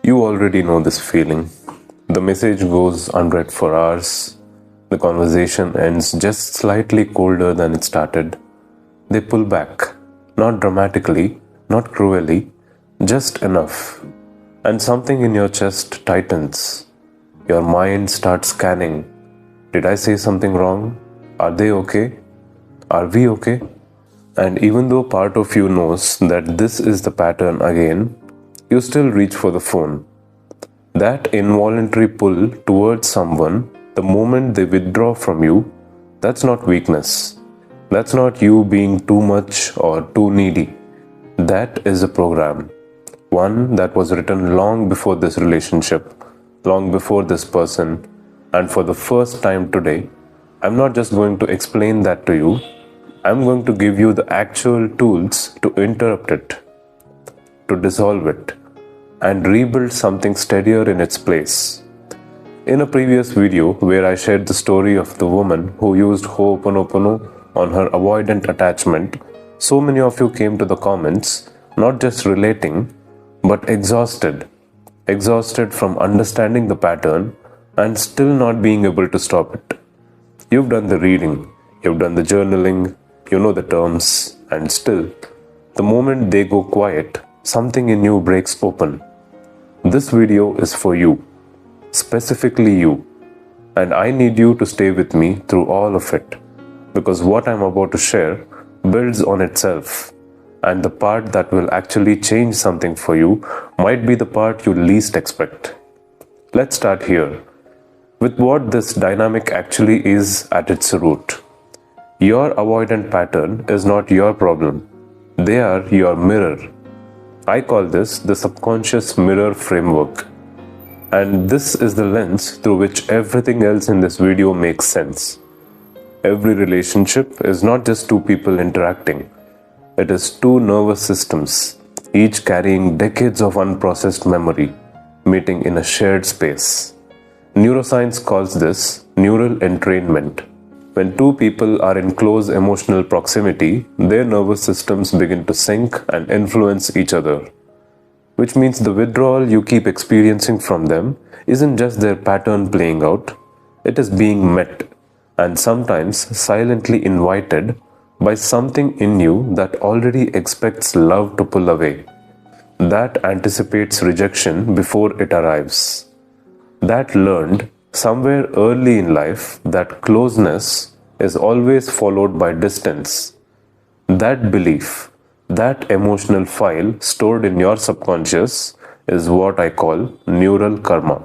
You already know this feeling. The message goes unread for hours. The conversation ends just slightly colder than it started. They pull back, not dramatically, not cruelly, just enough. And something in your chest tightens. Your mind starts scanning. Did I say something wrong? Are they okay? Are we okay? And even though part of you knows that this is the pattern again, you still reach for the phone. That involuntary pull towards someone the moment they withdraw from you, that's not weakness. That's not you being too much or too needy. That is a program. One that was written long before this relationship, long before this person, and for the first time today, I'm not just going to explain that to you. I'm going to give you the actual tools to interrupt it, to dissolve it, and rebuild something steadier in its place. In a previous video where I shared the story of the woman who used Ho'oponopono on her avoidant attachment, so many of you came to the comments not just relating, but exhausted from understanding the pattern and still not being able to stop it. You've done the reading, you've done the journaling, you know the terms, and still, the moment they go quiet, something in you breaks open. This video is for you, specifically you, and I need you to stay with me through all of it, because what I'm about to share builds on itself, and the part that will actually change something for you might be the part you least expect. Let's start here, with what this dynamic actually is at its root. Your avoidant pattern is not your problem. They are your mirror. I call this the subconscious mirror framework. And this is the lens through which everything else in this video makes sense. Every relationship is not just two people interacting. It is two nervous systems, each carrying decades of unprocessed memory, meeting in a shared space. Neuroscience calls this neural entrainment. When two people are in close emotional proximity, their nervous systems begin to sync and influence each other. Which means the withdrawal you keep experiencing from them isn't just their pattern playing out, it is being met, and sometimes silently invited, by something in you that already expects love to pull away, that anticipates rejection before it arrives, that learned somewhere early in life that closeness is always followed by distance. That belief, that emotional file stored in your subconscious is what I call neural karma.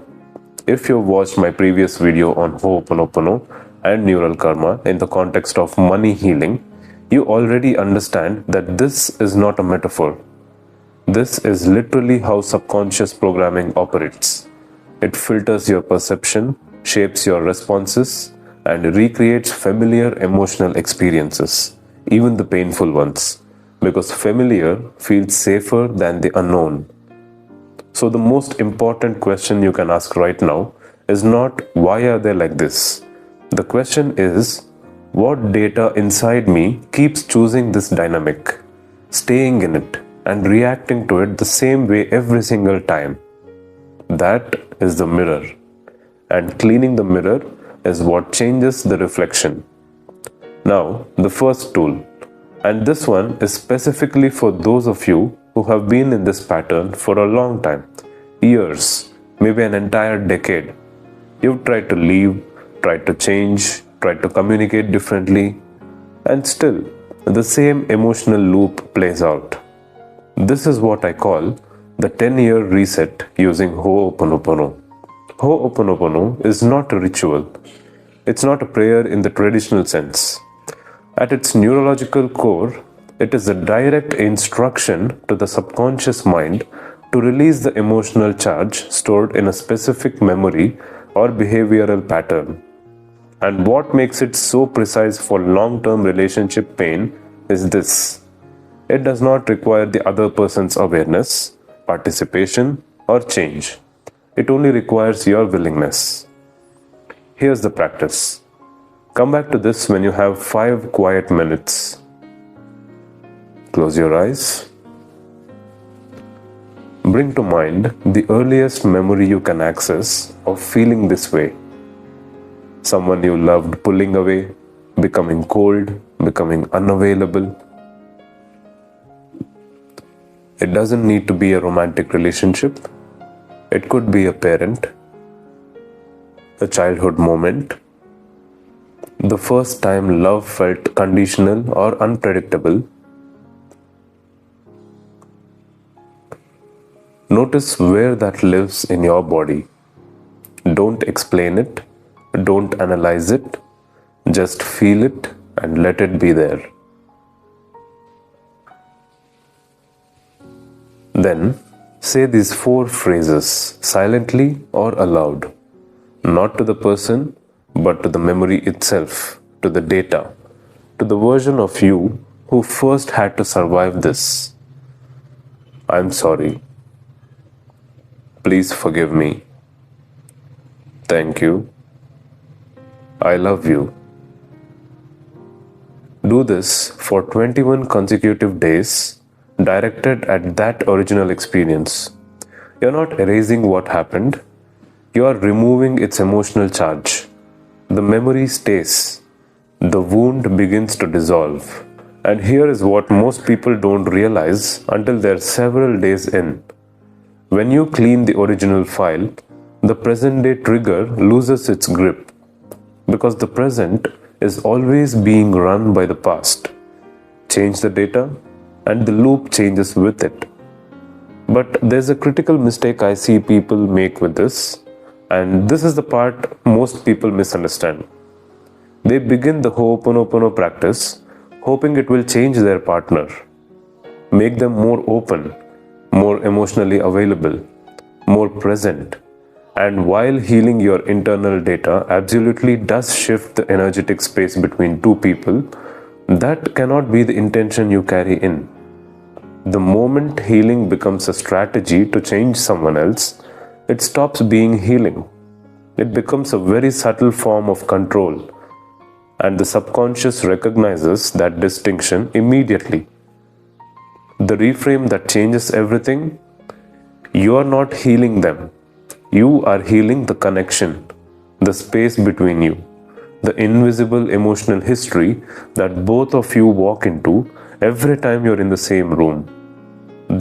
If you've watched my previous video on Ho'oponopono and neural karma in the context of money healing, you already understand that this is not a metaphor. This is literally how subconscious programming operates. It filters your perception, shapes your responses, and recreates familiar emotional experiences, even the painful ones, because familiar feels safer than the unknown. So the most important question you can ask right now is not why are they like this? The question is, what data inside me keeps choosing this dynamic, staying in it, and reacting to it the same way every single time? That is the mirror. And cleaning the mirror is what changes the reflection. Now, the first tool, and this one is specifically for those of you who have been in this pattern for a long time, years, maybe an entire decade. You've tried to leave, tried to change, tried to communicate differently, and still the same emotional loop plays out. This is what I call the 10-year reset using Ho'oponopono. Ho'oponopono is not a ritual. It's not a prayer in the traditional sense. At its neurological core, it is a direct instruction to the subconscious mind to release the emotional charge stored in a specific memory or behavioral pattern. And what makes it so precise for long-term relationship pain is this. It does not require the other person's awareness, participation, or change. It only requires your willingness. Here's the practice. Come back to this when you have 5 quiet minutes. Close your eyes. bring to mind the earliest memory you can access of feeling this way. Someone you loved pulling away, becoming cold, becoming unavailable. It doesn't need to be a romantic relationship. It could be a parent, a childhood moment, the first time love felt conditional or unpredictable. Notice where that lives in your body. Don't explain it, don't analyze it, just feel it and let it be there. Then say these 4 phrases silently or aloud, not to the person, but to the memory itself, to the data, to the version of you who first had to survive this. I'm sorry. Please forgive me. Thank you. I love you. Do this for 21 consecutive days, directed at that original experience. You're not erasing what happened, you are removing its emotional charge. The memory stays. The wound begins to dissolve. And here is what most people don't realize until they're several days in. When you clean the original file, the present day trigger loses its grip, because the present is always being run by the past. Change the data, and the loop changes with it. But there's a critical mistake I see people make with this, and this is the part most people misunderstand. They begin the Ho'oponopono practice hoping it will change their partner, make them more open, more emotionally available, more present. And while healing your internal data absolutely does shift the energetic space between two people, that cannot be the intention you carry in. The moment healing becomes a strategy to change someone else, it stops being healing. It becomes a very subtle form of control, and the subconscious recognizes that distinction immediately. The reframe that changes everything: you are not healing them. You are healing the connection, the space between you, the invisible emotional history that both of you walk into every time you're in the same room.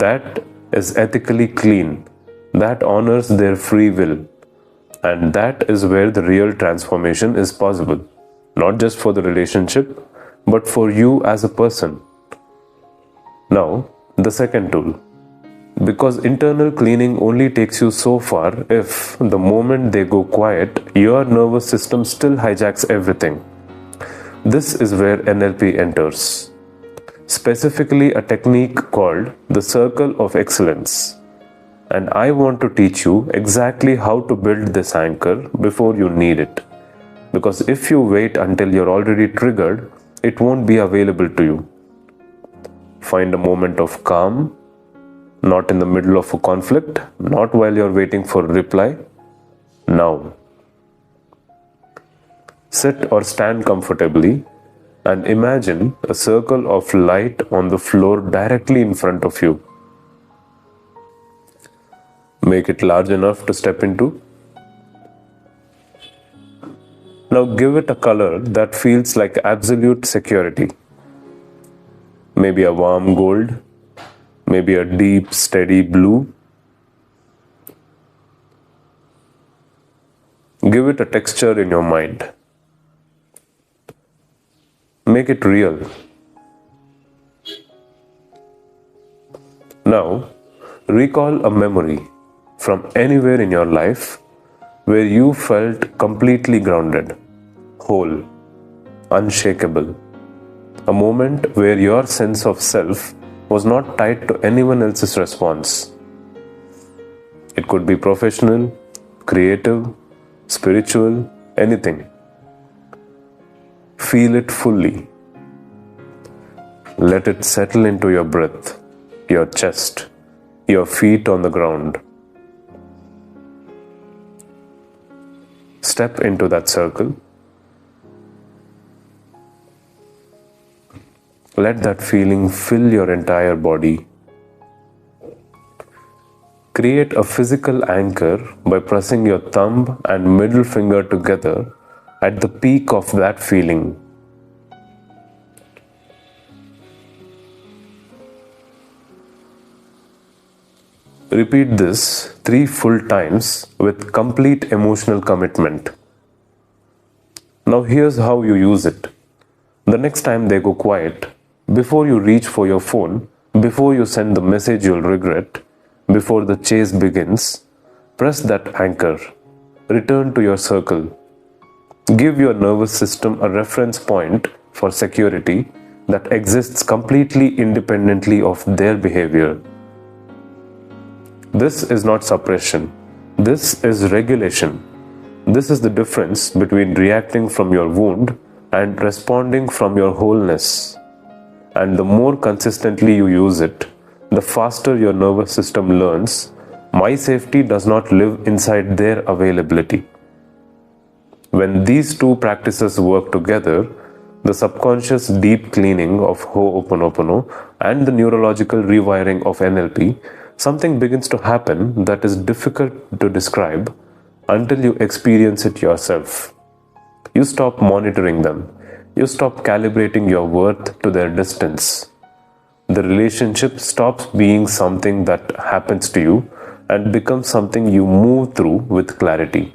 That is ethically clean, that honors their free will, and that is where the real transformation is possible, not just for the relationship, but for you as a person. Now, the second tool. Because internal cleaning only takes you so far if, the moment they go quiet, your nervous system still hijacks everything. This is where NLP enters. Specifically a technique called the Circle of Excellence. And I want to teach you exactly how to build this anchor before you need it. Because if you wait until you're already triggered, it won't be available to you. Find a moment of calm, not in the middle of a conflict, not while you're waiting for a reply. Now. Sit or stand comfortably and imagine a circle of light on the floor directly in front of you. Make it large enough to step into. Now give it a color that feels like absolute security. Maybe a warm gold, maybe a deep, steady blue. Give it a texture in your mind. Make it real. Now, recall a memory from anywhere in your life where you felt completely grounded, whole, unshakable. A moment where your sense of self was not tied to anyone else's response. It could be professional, creative, spiritual, anything. Feel it fully. Let it settle into your breath, your chest, your feet on the ground. Step into that circle. Let that feeling fill your entire body. Create a physical anchor by pressing your thumb and middle finger together at the peak of that feeling. Repeat this 3 full times with complete emotional commitment. Now here's how you use it. The next time they go quiet, before you reach for your phone, before you send the message you'll regret, before the chase begins, press that anchor. Return to your circle. Give your nervous system a reference point for security that exists completely independently of their behavior. This is not suppression. This is regulation. This is the difference between reacting from your wound and responding from your wholeness. And the more consistently you use it, the faster your nervous system learns, my safety does not live inside their availability. When these two practices work together, the subconscious deep cleaning of Ho'oponopono and the neurological rewiring of NLP, something begins to happen that is difficult to describe until you experience it yourself. You stop monitoring them. You stop calibrating your worth to their distance. The relationship stops being something that happens to you and becomes something you move through with clarity.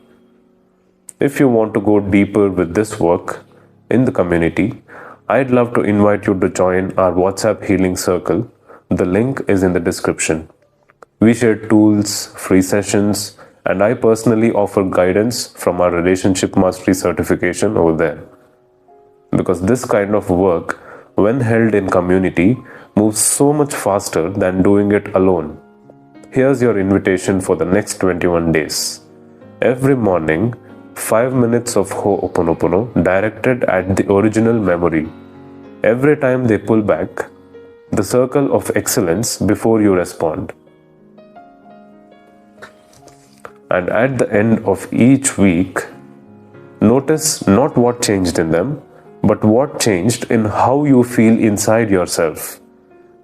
If you want to go deeper with this work in the community, I'd love to invite you to join our WhatsApp Healing Circle. The link is in the description. We share tools, free sessions, and I personally offer guidance from our Relationship Mastery certification over there. Because this kind of work, when held in community, moves so much faster than doing it alone. Here's your invitation for the next 21 days. Every morning, 5 minutes of Ho'oponopono directed at the original memory. Every time they pull back, the circle of excellence before you respond. And at the end of each week, notice not what changed in them, but what changed in how you feel inside yourself.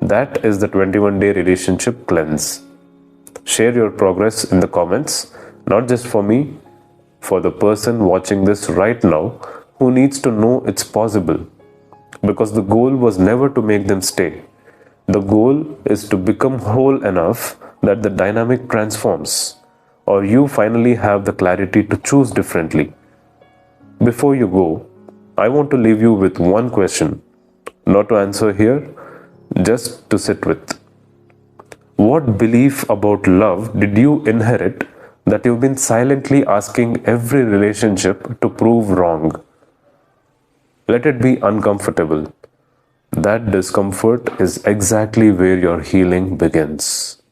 That is the 21-day relationship cleanse. Share your progress in the comments, not just for me, for the person watching this right now who needs to know it's possible. Because the goal was never to make them stay. The goal is to become whole enough that the dynamic transforms, or you finally have the clarity to choose differently. Before you go, I want to leave you with one question, not to answer here, just to sit with. What belief about love did you inherit that you've been silently asking every relationship to prove wrong? Let it be uncomfortable. That discomfort is exactly where your healing begins.